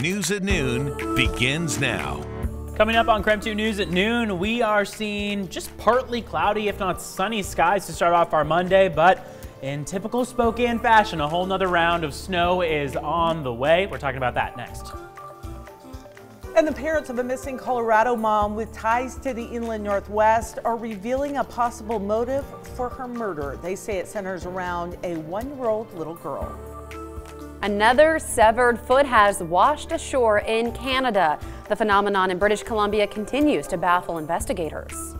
News at Noon begins now. Coming up on KREM 2 News at Noon, we are seeing just partly cloudy, if not sunny skies to start off our Monday, but in typical Spokane fashion, a whole nother round of snow is on the way. We're talking about that next. And the parents of a missing Colorado mom with ties to the inland Northwest are revealing a possible motive for her murder. They say it centers around a 1-year-old little girl. Another severed foot has washed ashore in Canada. The phenomenon in British Columbia continues to baffle investigators.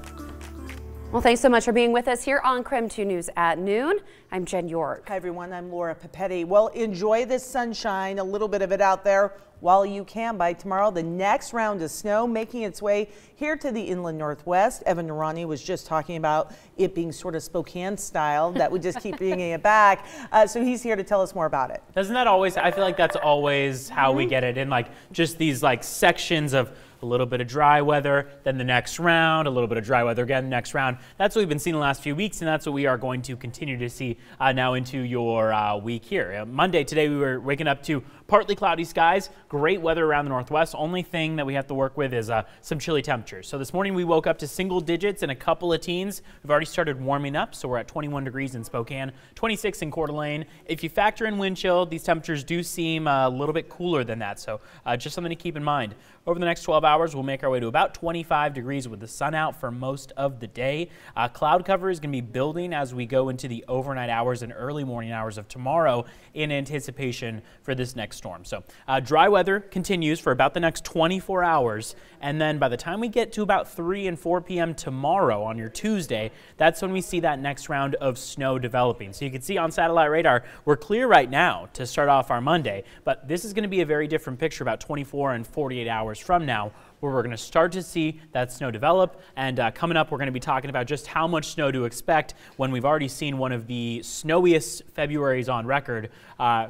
Well, thanks so much for being with us here on KREM 2 News at Noon. I'm Jen York. Hi, everyone. I'm Laura Papetti. Well, enjoy this sunshine, a little bit of it out there while you can. By tomorrow, the next round of snow making its way here to the inland Northwest. Evan Narani was just talking about it being sort of Spokane style. That would just keep bringing it back. So he's here to tell us more about it. Doesn't that always, I feel like that's always how we get it in, like just these like sections of a little bit of dry weather, then the next round, a little bit of dry weather again, next round. That's what we've been seeing the last few weeks, and that's what we are going to continue to see now into your week here. Monday, today, we were waking up to partly cloudy skies, great weather around the Northwest. Only thing that we have to work with is some chilly temperatures. So this morning we woke up to single digits and a couple of teens. We've already started warming up, so we're at 21 degrees in Spokane, 26 in Coeur d'Alene. If you factor in wind chill, these temperatures do seem a little bit cooler than that, so just something to keep in mind. Over the next 12 hours, we'll make our way to about 25 degrees with the sun out for most of the day. Cloud cover is going to be building as we go into the overnight hours and early morning hours of tomorrow in anticipation for this next storm. So dry weather continues for about the next 24 hours, and then by the time we get to about 3 and 4 p.m. tomorrow on your Tuesday, that's when we see that next round of snow developing. So you can see on satellite radar, we're clear right now to start off our Monday, but this is going to be a very different picture about 24 and 48 hours from now, where we're going to start to see that snow develop. And coming up, we're going to be talking about just how much snow to expect when we've already seen one of the snowiest Februaries on record,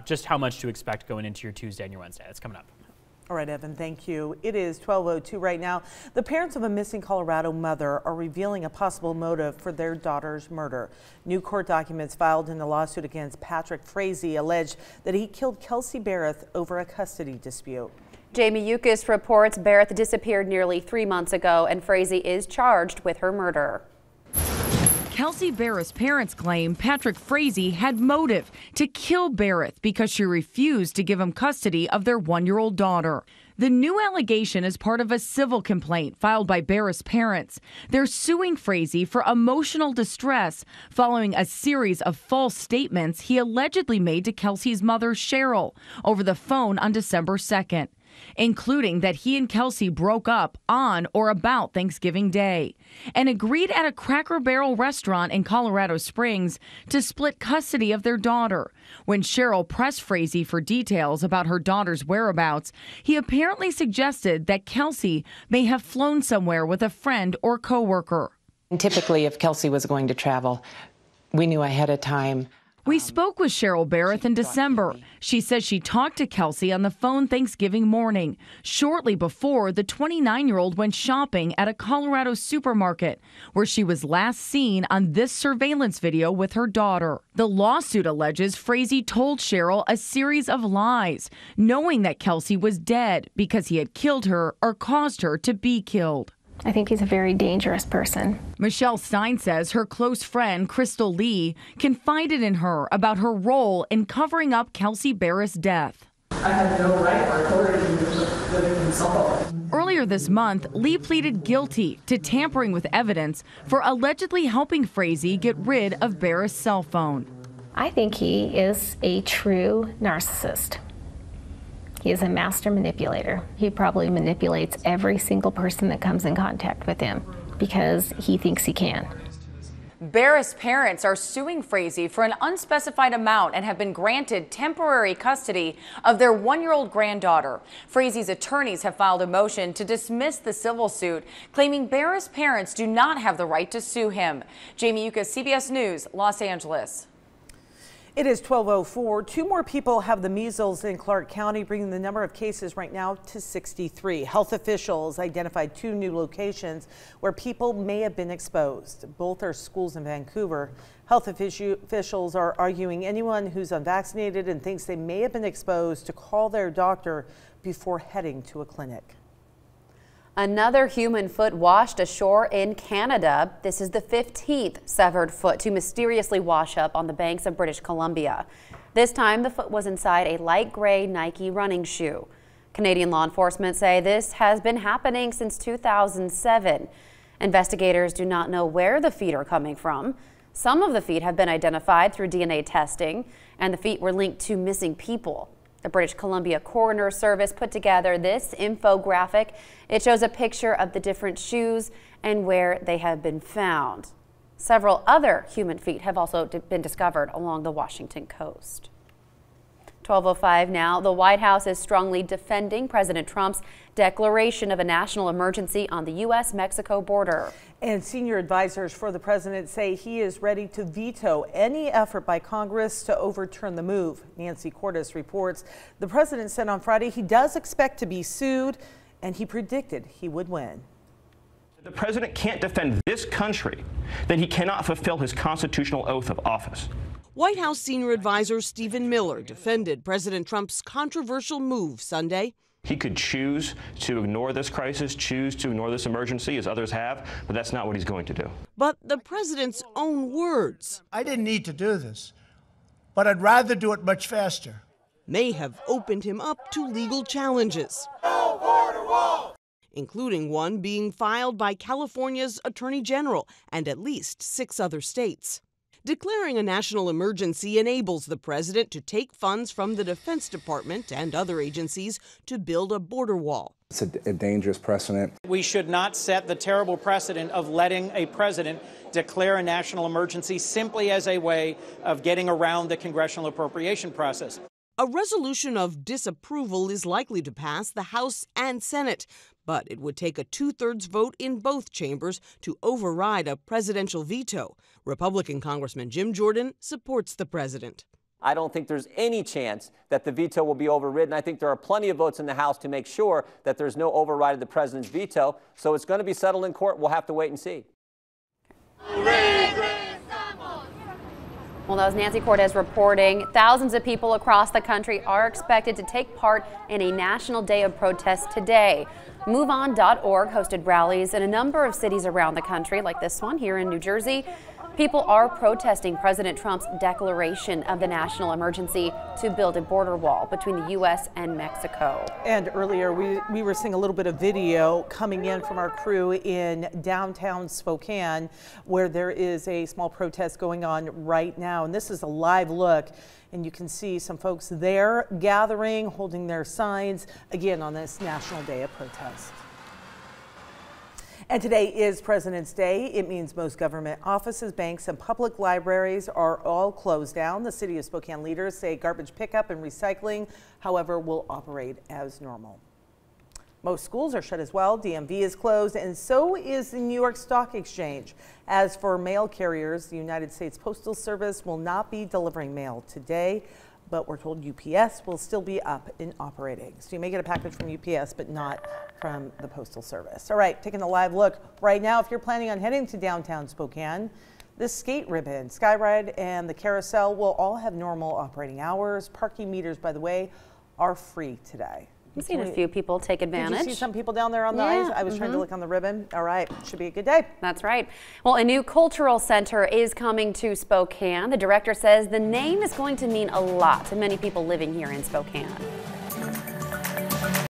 just how much to expect going into your Tuesday and your Wednesday. That's coming up. All right, Evan, thank you. It is 12:02 right now. The parents of a missing Colorado mother are revealing a possible motive for their daughter's murder. New court documents filed in the lawsuit against Patrick Frazee allege that he killed Kelsey Frazee over a custody dispute. Jamie Yukis reports Barrett disappeared nearly 3 months ago, and Frazee is charged with her murder. Kelsey Barrett's parents claim Patrick Frazee had motive to kill Barrett because she refused to give him custody of their 1-year-old daughter. The new allegation is part of a civil complaint filed by Barrett's parents. They're suing Frazee for emotional distress following a series of false statements he allegedly made to Kelsey's mother, Cheryl, over the phone on December 2nd. Including that he and Kelsey broke up on or about Thanksgiving Day and agreed at a Cracker Barrel restaurant in Colorado Springs to split custody of their daughter. When Cheryl pressed Frazee for details about her daughter's whereabouts, he apparently suggested that Kelsey may have flown somewhere with a friend or coworker. Typically, if Kelsey was going to travel, we knew ahead of time. We spoke with Cheryl Barrett in December. She says she talked to Kelsey on the phone Thanksgiving morning, shortly before the 29-year-old went shopping at a Colorado supermarket, where she was last seen on this surveillance video with her daughter. The lawsuit alleges Frazee told Cheryl a series of lies, knowing that Kelsey was dead because he had killed her or caused her to be killed. I think he's a very dangerous person. Michelle Stein says her close friend, Crystal Lee, confided in her about her role in covering up Kelsey Barrett's death. I had no right or authority to consult. Earlier this month, Lee pleaded guilty to tampering with evidence for allegedly helping Frazee get rid of Barrett's cell phone. I think he is a true narcissist. He is a master manipulator. He probably manipulates every single person that comes in contact with him because he thinks he can. Barrett's parents are suing Frazee for an unspecified amount and have been granted temporary custody of their 1-year-old granddaughter. Frazee's attorneys have filed a motion to dismiss the civil suit, claiming Barrett's parents do not have the right to sue him. Jamie Yukis, CBS News, Los Angeles. It is 12:04. 2 more people have the measles in Clark County, bringing the number of cases right now to 63. Health officials identified 2 new locations where people may have been exposed. Both are schools in Vancouver. Health officials are arguing anyone who's unvaccinated and thinks they may have been exposed to call their doctor before heading to a clinic. Another human foot washed ashore in Canada. This is the 15th severed foot to mysteriously wash up on the banks of British Columbia. This time, the foot was inside a light gray Nike running shoe. Canadian law enforcement say this has been happening since 2007. Investigators do not know where the feet are coming from. Some of the feet have been identified through DNA testing, and the feet were linked to missing people. The British Columbia Coroner Service put together this infographic. It shows a picture of the different shoes and where they have been found. Several other human feet have also been discovered along the Washington coast. 12:05 now. The White House is strongly defending President Trump's declaration of a national emergency on the U.S.-Mexico border. And senior advisors for the president say he is ready to veto any effort by Congress to overturn the move. Nancy Cordes reports the president said on Friday he does expect to be sued, and he predicted he would win. If the president can't defend this country, then he cannot fulfill his constitutional oath of office. White House senior advisor Stephen Miller defended President Trump's controversial move Sunday. He could choose to ignore this crisis, choose to ignore this emergency, as others have, but that's not what he's going to do. But the president's own words, I didn't need to do this, but I'd rather do it much faster, may have opened him up to legal challenges. No border wall! Including one being filed by California's Attorney General and at least 6 other states. Declaring a national emergency enables the president to take funds from the Defense Department and other agencies to build a border wall. It's a dangerous precedent. We should not set the terrible precedent of letting a president declare a national emergency simply as a way of getting around the congressional appropriation process. A resolution of disapproval is likely to pass the House and Senate, but it would take a 2/3 vote in both chambers to override a presidential veto. Republican Congressman Jim Jordan supports the president. I don't think there's any chance that the veto will be overridden. I think there are plenty of votes in the House to make sure that there's no override of the president's veto. So it's going to be settled in court. We'll have to wait and see. Well, that was Nancy Cordes reporting. Thousands of people across the country are expected to take part in a national day of protest today. MoveOn.org hosted rallies in a number of cities around the country, like this one here in New Jersey. People are protesting President Trump's declaration of the national emergency to build a border wall between the U.S. and Mexico. And earlier we were seeing a little bit of video coming in from our crew in downtown Spokane, where there is a small protest going on right now. And this is a live look. And you can see some folks there gathering, holding their signs, again, on this National Day of Protest. And today is President's Day. It means most government offices, banks, and public libraries are all closed down. The City of Spokane leaders say garbage pickup and recycling, however, will operate as normal. Most schools are shut as well. DMV is closed, and so is the New York Stock Exchange. As for mail carriers, the United States Postal Service will not be delivering mail today, but we're told UPS will still be up and operating. So you may get a package from UPS, but not from the Postal Service. All right, taking a live look right now. If you're planning on heading to downtown Spokane, the skate ribbon, Skyride, and the carousel will all have normal operating hours. Parking meters, by the way, are free today. I've seen a few people take advantage. Did you see some people down there on the ice? I was trying to look on the ribbon. All right, should be a good day. That's right. Well, a new cultural center is coming to Spokane. The director says the name is going to mean a lot to many people living here in Spokane.